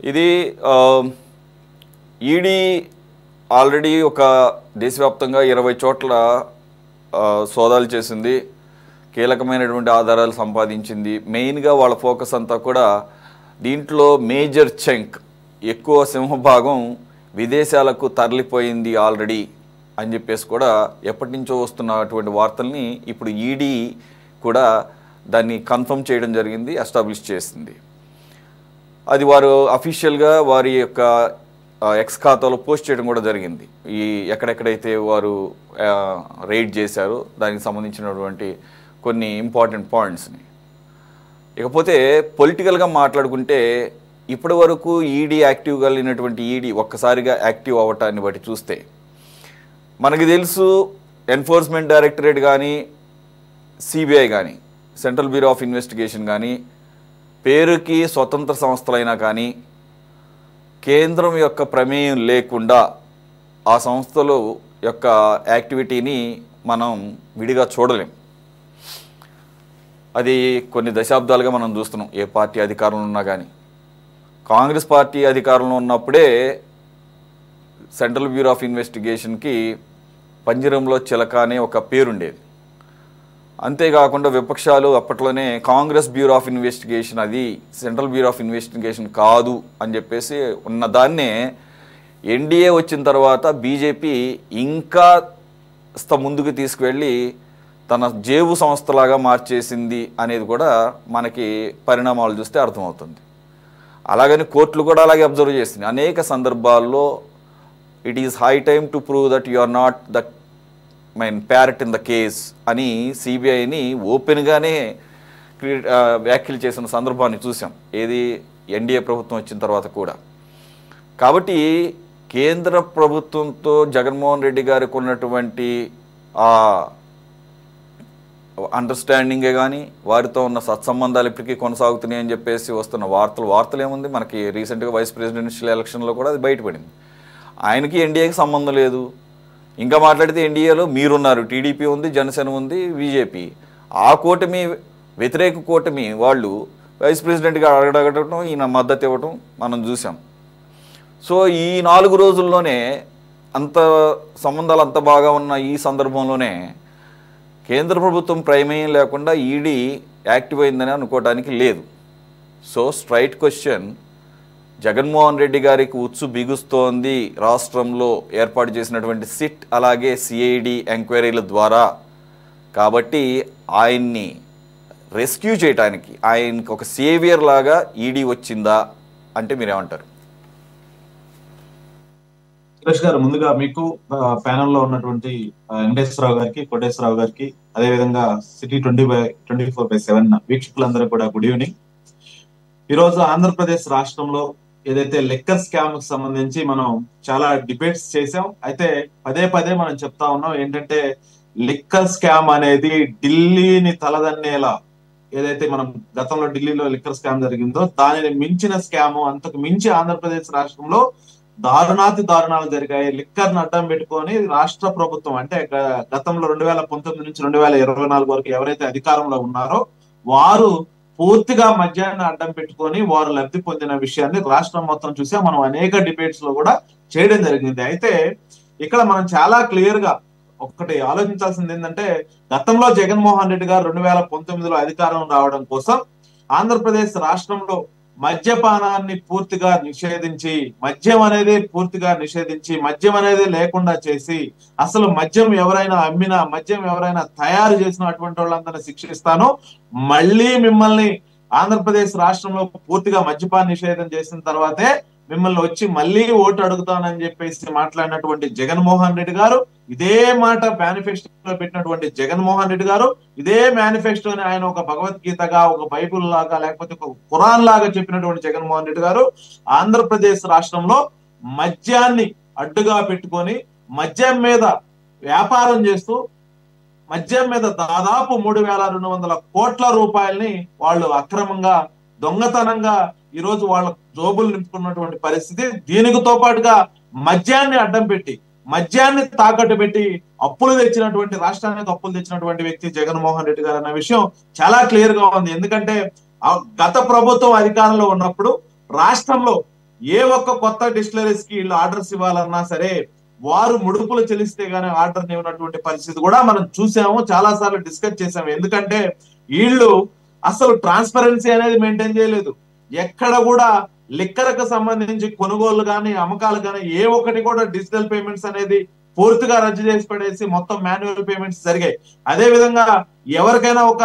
ఇది ED already ఒక దేశవ్యాప్తంగా 20 చోట్ల సోదాలు చేసింది, కీలకమైనటువంటి ఆధారాలు సంపాదించింది. మెయిన్గా వాళ్ళ ఫోకస్ అంతా కూడా దీంట్లో మేజర్ చంక్, ఎక్కువ సింహభాగం విదేశాలకు తరలిపోయింది ఆల్రెడీ అని చెప్పేసి కూడా ఎప్పటి నుంచో వస్తున్నటువంటి వార్తల్ని ఇప్పుడు ఈడీ కూడా దాన్ని కన్ఫర్మ్ చేయడం జరిగింది, ఎస్టాబ్లిష్ చేసింది. అది వారు అఫీషియల్గా వారి యొక్క ఎక్స్ ఖాతాలో పోస్ట్ చేయడం కూడా జరిగింది. ఈ ఎక్కడెక్కడైతే వారు రైడ్ చేశారో దానికి సంబంధించినటువంటి కొన్ని ఇంపార్టెంట్ పాయింట్స్ని. ఇకపోతే పొలిటికల్గా మాట్లాడుకుంటే ఇప్పటి వరకు ఈడీ యాక్టివ్గా లేనటువంటి ఈడీ ఒక్కసారిగా యాక్టివ్ అవ్వటాన్ని బట్టి చూస్తే మనకి తెలుసు, ఎన్ఫోర్స్మెంట్ డైరెక్టరేట్ కానీ, సిబిఐ కానీ, సెంట్రల్ బ్యూరో ఆఫ్ ఇన్వెస్టిగేషన్ కానీ, పేరుకి స్వతంత్ర సంస్థలైనా కానీ కేంద్రం యొక్క ప్రమేయం లేకుండా ఆ సంస్థల యొక్క యాక్టివిటీని మనం విడిగా చూడలేం. అది కొన్ని దశాబ్దాలుగా మనం చూస్తున్నాం. ఏ పార్టీ అధికారంలో ఉన్నా కానీ, కాంగ్రెస్ పార్టీ అధికారంలో ఉన్నప్పుడే సెంట్రల్ బ్యూరో ఆఫ్ ఇన్వెస్టిగేషన్కి పంజరంలో చిలక అనే ఒక పేరుండేది. అంతేకాకుండా విపక్షాలు అప్పట్లోనే కాంగ్రెస్ బ్యూరో ఆఫ్ ఇన్వెస్టిగేషన్, అది సెంట్రల్ బ్యూరో ఆఫ్ ఇన్వెస్టిగేషన్ కాదు అని చెప్పేసి ఉన్నదాన్నే ఎన్డీఏ వచ్చిన తర్వాత బీజేపీ ఇంకా ముందుకు తీసుకువెళ్ళి తన జేబు సంస్థలాగా మార్చేసింది అనేది కూడా మనకి పరిణామాలు చూస్తే అర్థమవుతుంది. అలాగని కోర్టులు కూడా అలాగే అబ్జర్వ్ చేసింది. అనేక సందర్భాల్లో it is high time to prove that you are not the parrot in the case అని సిబిఐని ఓపెన్గానే వ్యాఖ్యలు చేసిన సందర్భాన్ని చూసాం, ఏది ఎన్డీఏ ప్రభుత్వం వచ్చిన తర్వాత కూడా. కాబట్టి కేంద్ర ప్రభుత్వంతో జగన్మోహన్ రెడ్డి గారికి ఉన్నటువంటి ఆ అండర్స్టాండింగే కానీ, వారితో ఉన్న సత్సంబంధాలు ఇప్పటికీ కొనసాగుతున్నాయి అని చెప్పేసి వస్తున్న వార్తలు ఏముంది, మనకి రీసెంట్గా వైస్ ప్రెసిడెన్షియల్ ఎలక్షన్లో కూడా అది బయటపడింది. ఆయనకి ఎన్డీఏకి సంబంధం లేదు. ఇంకా మాట్లాడితే ఎన్డీఏలో మీరున్నారు, టీడీపీ ఉంది, జనసేన ఉంది, బీజేపీ. ఆ కూటమి, వ్యతిరేక కూటమి వాళ్ళు వైస్ ప్రెసిడెంట్గా అడగడం, ఈయన మద్దతు ఇవ్వటం మనం చూసాం. సో ఈ 4 రోజుల్లోనే అంత సంబంధాలు అంత బాగా ఉన్న ఈ సందర్భంలోనే కేంద్ర ప్రభుత్వం ప్రమేయం లేకుండా ఈడీ యాక్టివ్ అయిందని అనుకోవడానికి లేదు. So straight question, Jaganmohan Reddy గారికి ఉచ్చు బిగుస్తోంది రాష్ట్రంలో ఏర్పాటు చేసినటువంటి సిట్ అలాగే సిఐడి ఎంక్వైరీల ద్వారా. కాబట్టి ఆయన్ని రెస్క్యూ చేయడానికి, ఆయనకి ఒక సేవియర్ లాగా ఈడీ వచ్చిందా అంటే మీరేమంటారు? సురేష్ గారు, ముందుగా మీకు ప్యానెల్లో ఉన్నటువంటి వెంకటేశ్వరరావు గారికి, కోటేశ్వరరావు గారికి, అదేవిధంగా సిటీ 24/7 వీక్షకులందరూ కూడా గుడ్ ఈవినింగ్. ఈరోజు ఆంధ్రప్రదేశ్ రాష్ట్రంలో ఏదైతే లిక్కర్ స్కామ్ కి సంబంధించి మనం చాలా డిబేట్స్ చేసాం. అయితే పదే పదే మనం చెప్తా ఉన్నాం ఏంటంటే, లిక్కర్ స్కామ్ అనేది ఢిల్లీని తలదన్నేలా, ఏదైతే మనం గతంలో ఢిల్లీలో లిక్కర్ స్కామ్ జరిగిందో దానిని మించిన స్కామ్, అంతకు మించి ఆంధ్రప్రదేశ్ రాష్ట్రంలో దారుణాతి దారుణాలు జరిగాయి. లిక్కర్ ను అడ్డం పెట్టుకొని రాష్ట్ర ప్రభుత్వం, అంటే గతంలో 2019 నుంచి 2024 వరకు ఎవరైతే అధికారంలో ఉన్నారో వారు పూర్తిగా మద్యాన్ని అడ్డం పెట్టుకొని వారు లబ్ధి పొందిన విషయాన్ని రాష్ట్రం మొత్తం చూసా మనం అనేక డిబేట్స్ లో కూడా చేయడం జరిగింది. అయితే ఇక్కడ మనం చాలా క్లియర్ గా ఒకటి ఆలోచించాల్సింది ఏంటంటే, గతంలో జగన్మోహన్ రెడ్డి గారు 2019లో అధికారం రావడం కోసం ఆంధ్రప్రదేశ్ రాష్ట్రంలో మద్యపానాన్ని పూర్తిగా నిషేధించి, మద్యం అనేది పూర్తిగా నిషేధించి, మద్యం అనేది లేకుండా చేసి, అసలు మద్యం ఎవరైనా అమ్మినా, మద్యం ఎవరైనా తయారు చేసిన అటువంటి వాళ్ళందరినీ శిక్షిస్తాను, మళ్ళీ మిమ్మల్ని ఆంధ్రప్రదేశ్ రాష్ట్రంలో పూర్తిగా మద్యపాన నిషేధం చేసిన తర్వాతే మిమ్మల్ని వచ్చి మళ్ళీ ఓటు అడుగుతానని చెప్పేసి మాట్లాడినటువంటి జగన్మోహన్ రెడ్డి గారు, ఇదే మాట మేనిఫెస్టోలో పెట్టినటువంటి జగన్మోహన్ రెడ్డి గారు, ఇదే మేనిఫెస్టోని ఆయన ఒక భగవద్గీతగా, ఒక బైబుల్ లాగా, లేకపోతే ఒక ఖురాన్ లాగా చెప్పినటువంటి జగన్మోహన్ రెడ్డి గారు ఆంధ్రప్రదేశ్ రాష్ట్రంలో మద్యాన్ని అడ్డుగా పెట్టుకొని మద్యం మీద వ్యాపారం చేస్తూ, మద్యం మీద దాదాపు 3,200 కోట్ల రూపాయల్ని వాళ్ళు అక్రమంగా, దొంగతనంగా ఈరోజు వాళ్ళ జోబులు నింపుకున్నటువంటి పరిస్థితి. దీనితో పాటుగా మద్యాన్ని అడ్డం పెట్టి, మద్యాన్ని తాకట్టు పెట్టి అప్పులు తెచ్చినటువంటి, రాష్ట్రానికి అప్పులు తెచ్చినటువంటి వ్యక్తి జగన్మోహన్ రెడ్డి గారు అన్న విషయం చాలా క్లియర్ గా ఉంది. ఎందుకంటే గత ప్రభుత్వం అధికారంలో ఉన్నప్పుడు రాష్ట్రంలో ఏ ఒక్క కొత్త డిస్టిలరీస్ కి వీళ్ళు ఆర్డర్స్ ఇవ్వాలన్నా సరే వారు ముడుపులు చెల్లిస్తే గానీ ఆర్డర్ ఇవ్వనటువంటి పరిస్థితి కూడా మనం చూసాము, చాలా సార్లు డిస్కస్ చేసాము. ఎందుకంటే వీళ్ళు అసలు ట్రాన్స్పరెన్సీ అనేది మెయింటైన్ చేయలేదు. ఎక్కడ కూడా లిక్కర్కు సంబంధించి కొనుగోలు కానీ అమ్మకాలు కానీ ఏ ఒక్కటి కూడా డిజిటల్ పేమెంట్స్ అనేది పూర్తిగా రద్దు చేసి పడేసి మొత్తం మాన్యువల్ పేమెంట్స్ జరిగాయి. అదే విధంగా ఎవరికైనా ఒక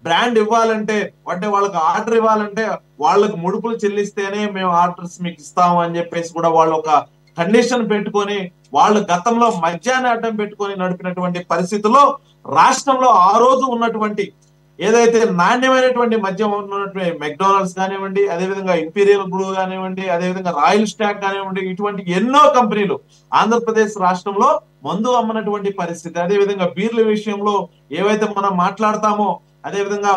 బ్రాండ్ ఇవ్వాలంటే అంటే వాళ్ళకి ఆర్డర్ ఇవ్వాలంటే వాళ్ళకి ముడుపులు చెల్లిస్తేనే మేము ఆర్డర్స్ మీకు ఇస్తాము అని చెప్పేసి కూడా వాళ్ళు ఒక కండిషన్ పెట్టుకొని వాళ్ళు గతంలో మద్యాన్ని అడ్డం పెట్టుకొని నడిపినటువంటి పరిస్థితుల్లో రాష్ట్రంలో ఆ రోజు ఉన్నటువంటి ఏదైతే నాణ్యమైనటువంటి మద్యం ఉన్నటువంటి మెక్డొనాల్డ్స్ కానివ్వండి, అదేవిధంగా ఇంపీరియల్ బ్రూ కానివ్వండి, అదేవిధంగా రాయల్ స్టాక్ కానివ్వండి, ఇటువంటి ఎన్నో కంపెనీలు ఆంధ్రప్రదేశ్ రాష్ట్రంలో మందు అమ్మనటువంటి పరిస్థితి. అదేవిధంగా బీర్ల విషయంలో ఏవైతే మనం మాట్లాడతామో అదేవిధంగా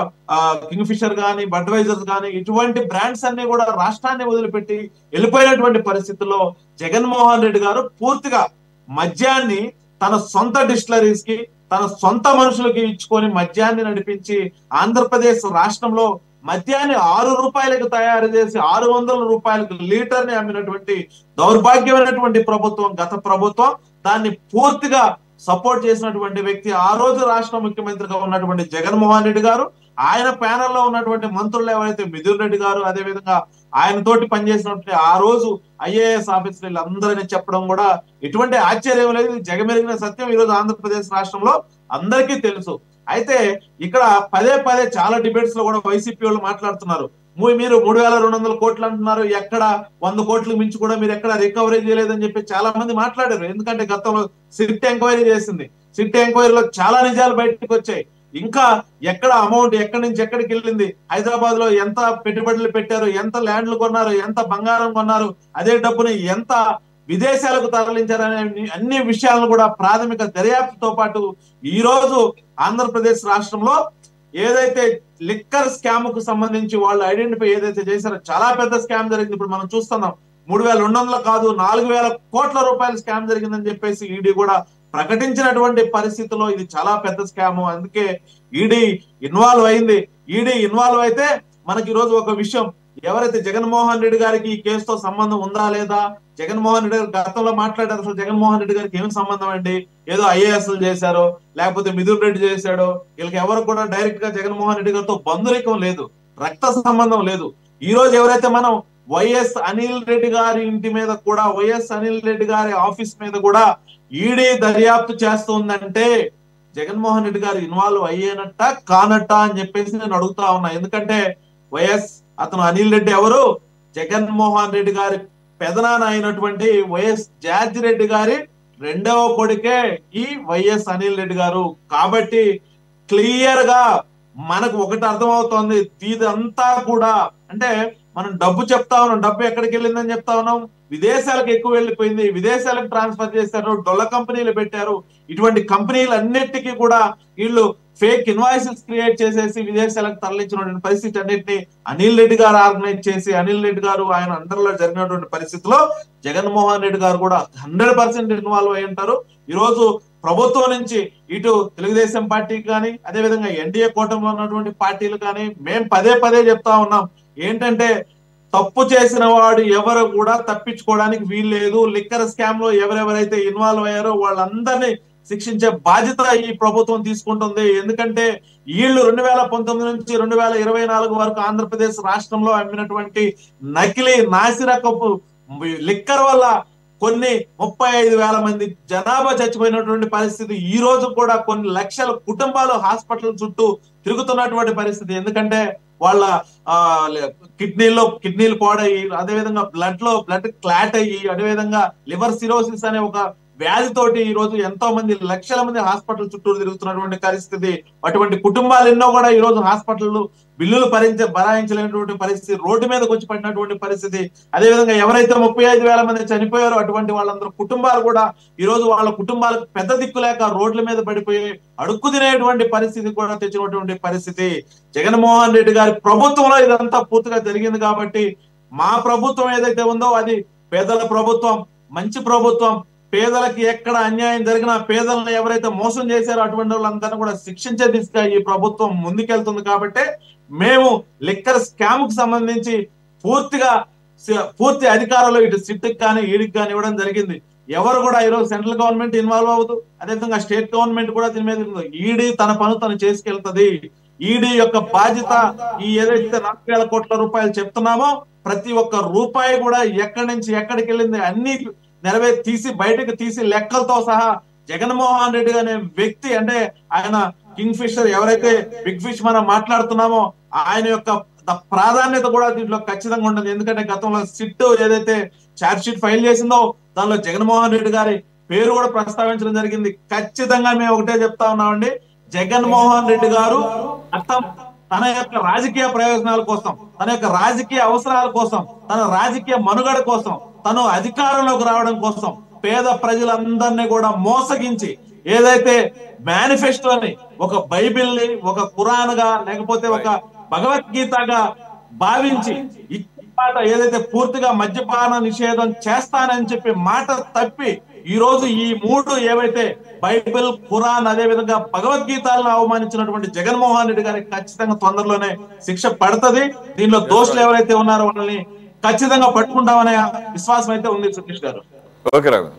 కింగ్ ఫిషర్ కానీ బడ్వైజర్స్ కానీ ఇటువంటి బ్రాండ్స్ అన్ని కూడా రాష్ట్రాన్ని వదిలిపెట్టి వెళ్ళిపోయినటువంటి పరిస్థితుల్లో జగన్మోహన్ రెడ్డి గారు పూర్తిగా మద్యాన్ని తన సొంత డిస్టిలరీస్ కి తన సొంత మనుషులకి ఇచ్చుకొని మద్యాన్ని నడిపించి ఆంధ్రప్రదేశ్ రాష్ట్రంలో మద్యాన్ని 6 రూపాయలకు తయారు చేసి 600 రూపాయలకు లీటర్ ని అమ్మినటువంటి దౌర్భాగ్యమైనటువంటి ప్రభుత్వం గత ప్రభుత్వం. దాన్ని పూర్తిగా సపోర్ట్ చేసినటువంటి వ్యక్తి ఆ రోజు రాష్ట్ర ముఖ్యమంత్రిగా ఉన్నటువంటి జగన్మోహన్ రెడ్డి గారు. ఆయన ప్యానెల్లో ఉన్నటువంటి మంత్రులు ఎవరైతే మిథున్ రెడ్డి గారు, అదేవిధంగా ఆయన తోటి పనిచేసినటువంటి ఆ రోజు ఐఏఎస్ ఆఫీసర్లు అందరినీ చెప్పడం కూడా ఎటువంటి ఆశ్చర్యం లేదు. జగమెరిగిన సత్యం ఈ రోజు ఆంధ్రప్రదేశ్ రాష్ట్రంలో అందరికీ తెలుసు. అయితే ఇక్కడ పదే పదే చాలా డిబేట్స్ లో కూడా వైసీపీ వాళ్ళు మాట్లాడుతున్నారు, మీరు 3200 కోట్లు అంటున్నారు, ఎక్కడ 100 కోట్లకు మించి కూడా మీరు ఎక్కడ రికవరీ చేయలేదని చెప్పి చాలా మంది మాట్లాడారు. ఎందుకంటే గతంలో సిట్ ఎంక్వైరీ చేసింది, సిట్ ఎంక్వైరీలో చాలా నిజాలు బయటకు వచ్చాయి. ఇంకా ఎక్కడ అమౌంట్ ఎక్కడి నుంచి ఎక్కడికి వెళ్ళింది, హైదరాబాద్ లో ఎంత పెట్టుబడులు పెట్టారు, ఎంత ల్యాండ్లు కొన్నారు, ఎంత బంగారం కొన్నారు, అదే డబ్బుని ఎంత విదేశాలకు తరలించారనే అన్ని విషయాలను కూడా ప్రాథమిక దర్యాప్తుతో పాటు ఈ రోజు ఆంధ్రప్రదేశ్ రాష్ట్రంలో ఏదైతే లిక్కర్ స్కామ్ కు సంబంధించి వాళ్ళు ఐడెంటిఫై ఏదైతే చేశారో చాలా పెద్ద స్కామ్ జరిగింది. ఇప్పుడు మనం చూస్తున్నాం 3200 కాదు 4000 కోట్ల రూపాయల స్కామ్ జరిగిందని చెప్పేసి ఈడీ కూడా ప్రకటించినటువంటి పరిస్థితిలో ఇది చాలా పెద్ద స్కామ్. అందుకే ఈడీ ఇన్వాల్వ్ అయింది. ఈడీ ఇన్వాల్వ్ అయితే మనకి ఈ రోజు ఒక విషయం, ఎవరైతే జగన్మోహన్ రెడ్డి గారికి ఈ కేసుతో సంబంధం ఉందా లేదా, జగన్మోహన్ రెడ్డి గారు గతంలో మాట్లాడారు, అసలు జగన్మోహన్ రెడ్డి గారికి ఏం సంబంధం అండి, ఏదో ఐఏఎస్లు చేశారో లేకపోతే మిథున్ రెడ్డి చేశాడో, వీళ్ళకి ఎవరు కూడా డైరెక్ట్ గా జగన్మోహన్ రెడ్డి గారితో బంధురికం లేదు, రక్త సంబంధం లేదు. ఈ రోజు ఎవరైతే మనం వైఎస్ అనిల్ రెడ్డి గారి ఇంటి మీద కూడా, వైఎస్ అనిల్ రెడ్డి గారి ఆఫీస్ మీద కూడా ఈడీ దర్యాప్తు చేస్తుందంటే జగన్మోహన్ రెడ్డి గారు ఇన్వాల్వ్ అయ్యేనట్ట కానట్ట అని చెప్పేసి నేను అడుగుతా ఉన్నా. ఎందుకంటే వైఎస్ అతను అనిల్ రెడ్డి ఎవరు, జగన్మోహన్ రెడ్డి గారి పెదనాన్న అయినటువంటి వైఎస్ జార్జి రెడ్డి గారి రెండవ కొడుకే ఈ వైఎస్ అనిల్ రెడ్డి గారు. కాబట్టి క్లియర్ గా మనకు ఒకటి అర్థమవుతోంది, ఇదంతా కూడా అంటే మనం డబ్బు చెప్తా ఉన్నాం, డబ్బు ఎక్కడికి వెళ్ళిందని చెప్తా ఉన్నాం, విదేశాలకు ఎక్కువ వెళ్ళిపోయింది, విదేశాలకు ట్రాన్స్ఫర్ చేశారు, డొల్ల కంపెనీలు పెట్టారు. ఇటువంటి కంపెనీలు అన్నిటికీ కూడా వీళ్ళు ఫేక్ ఇన్వాయిసెస్ క్రియేట్ చేసేసి విదేశాలకు తరలించినటువంటి పరిస్థితి అన్నింటినీ అనిల్ రెడ్డి గారు ఆర్గనైజ్ చేసి అనిల్ రెడ్డి గారు ఆయన అండర్లో జరిగినటువంటి పరిస్థితిలో జగన్మోహన్ రెడ్డి గారు కూడా 100% ఇన్వాల్వ్ అయి ఉంటారు. ఈ రోజు ప్రభుత్వం నుంచి ఇటు తెలుగుదేశం పార్టీకి కానీ అదేవిధంగా ఎన్డీఏ కూటమిలో ఉన్నటువంటి పార్టీలు కానీ మేము పదే పదే చెప్తా ఉన్నాం, ఏంటంటే తప్పు చేసిన వాడు ఎవరు కూడా తప్పించుకోవడానికి వీలు లేదు. లిక్కర్ స్కామ్ లో ఎవరెవరైతే ఇన్వాల్వ్ అయ్యారో వాళ్ళందరినీ శిక్షించే బాధ్యత ఈ ప్రభుత్వం తీసుకుంటుంది. ఎందుకంటే వీళ్ళు 2019 నుంచి 2024 వరకు ఆంధ్రప్రదేశ్ రాష్ట్రంలో అమ్మినటువంటి నకిలీ నాసిరకపు లిక్కర్ వల్ల కొన్ని 35,000 మంది జనాభా చచ్చిపోయినటువంటి పరిస్థితి. ఈ రోజు కూడా కొన్ని లక్షల కుటుంబాలు హాస్పిటల్ చుట్టూ తిరుగుతున్నటువంటి పరిస్థితి. ఎందుకంటే వాళ్ళ కిడ్నీలు పాడయ్యి, అదేవిధంగా బ్లడ్ క్లాట్ అయ్యి, అదేవిధంగా లివర్ సిరోసిస్ అనే ఒక వ్యాధితోటి ఈ రోజు ఎంతో మంది లక్షల మంది హాస్పిటల్ చుట్టూ తిరుగుతున్నటువంటి పరిస్థితి. అటువంటి కుటుంబాలు ఎన్నో కూడా ఈ రోజు హాస్పిటల్ బిల్లులు భరాయించలేనటువంటి పరిస్థితి, రోడ్డు మీదకి వచ్చి పడినటువంటి పరిస్థితి. అదేవిధంగా ఎవరైతే 35,000 మంది చనిపోయారో అటువంటి వాళ్ళందరూ కుటుంబాలు కూడా ఈ రోజు వాళ్ళ కుటుంబాలకు పెద్ద దిక్కు లేక రోడ్ల మీద పడిపోయి అడుక్కు తినేటువంటి పరిస్థితి కూడా తెచ్చినటువంటి పరిస్థితి. జగన్మోహన్ రెడ్డి గారి ప్రభుత్వంలో ఇదంతా పూర్తిగా జరిగింది. కాబట్టి మా ప్రభుత్వం ఏదైతే ఉందో అది పేదల ప్రభుత్వం, మంచి ప్రభుత్వం. పేదలకి ఎక్కడ అన్యాయం జరిగినా, పేదలను ఎవరైతే మోసం చేశారో అటువంటి వాళ్ళందరినీ కూడా శిక్షించే దిశగా ఈ ప్రభుత్వం ముందుకెళ్తుంది. కాబట్టి మేము లిక్కర్ స్కామ్ కు సంబంధించి పూర్తిగా పూర్తి అధికారంలో ఇటు సిట్కి కానీ ఈడికి కానీ ఇవ్వడం జరిగింది. ఎవరు కూడా ఈరోజు సెంట్రల్ గవర్నమెంట్ ఇన్వాల్వ్ అవ్వదు, అదేవిధంగా స్టేట్ గవర్నమెంట్ కూడా దీని మీద ఈడీ తన పను తను చేసుకెళ్తుంది. ఈడీ యొక్క బాధ్యత ఈ ఏదైతే 4,000 కోట్ల రూపాయలు చెప్తున్నామో ప్రతి ఒక్క రూపాయి కూడా ఎక్కడి నుంచి ఎక్కడికి వెళ్ళింది అన్ని తీసి బయటకు తీసి లెక్కలతో సహా జగన్మోహన్ రెడ్డి అనే వ్యక్తి, అంటే ఆయన కింగ్ ఫిషర్, ఎవరైతే బిగ్ ఫిష్ మనం మాట్లాడుతున్నామో ఆయన యొక్క ప్రాధాన్యత కూడా దీంట్లో ఖచ్చితంగా ఉంటుంది. ఎందుకంటే గతంలో సిట్ ఏదైతే ఛార్జ్ షీట్ ఫైల్ చేసిందో దానిలో జగన్మోహన్ రెడ్డి గారి పేరు కూడా ప్రస్తావించడం జరిగింది. ఖచ్చితంగా మేము ఒకటే చెప్తా ఉన్నామండి, జగన్మోహన్ రెడ్డి గారు తన యొక్క రాజకీయ ప్రయోజనాల కోసం, తన యొక్క రాజకీయ అవసరాల కోసం, తన రాజకీయ మనుగడ కోసం, తను అధికారంలోకి రావడం కోసం పేద ప్రజలందరినీ కూడా మోసగించి ఏదైతే మేనిఫెస్టోని ఒక బైబిల్ని ఒక ఖురాన్ గా లేకపోతే ఒక భగవద్గీతగా భావించి మాట ఏదైతే పూర్తిగా మద్యపాన నిషేధం చేస్తానని చెప్పి మాట తప్పి ఈ రోజు ఈ 3 ఏవైతే బైబిల్, ఖురాన్, అదే విధంగా భగవద్గీతలను అవమానించినటువంటి జగన్మోహన్ రెడ్డి గారికి ఖచ్చితంగా తొందరలోనే శిక్ష పడుతుంది. దీనిలో దోషులు ఎవరైతే ఉన్నారో వాళ్ళని ఖచ్చితంగా పట్టుకుంటామనే విశ్వాసం అయితే ఉంది సతీష్ గారు. ఓకే రాఘవ.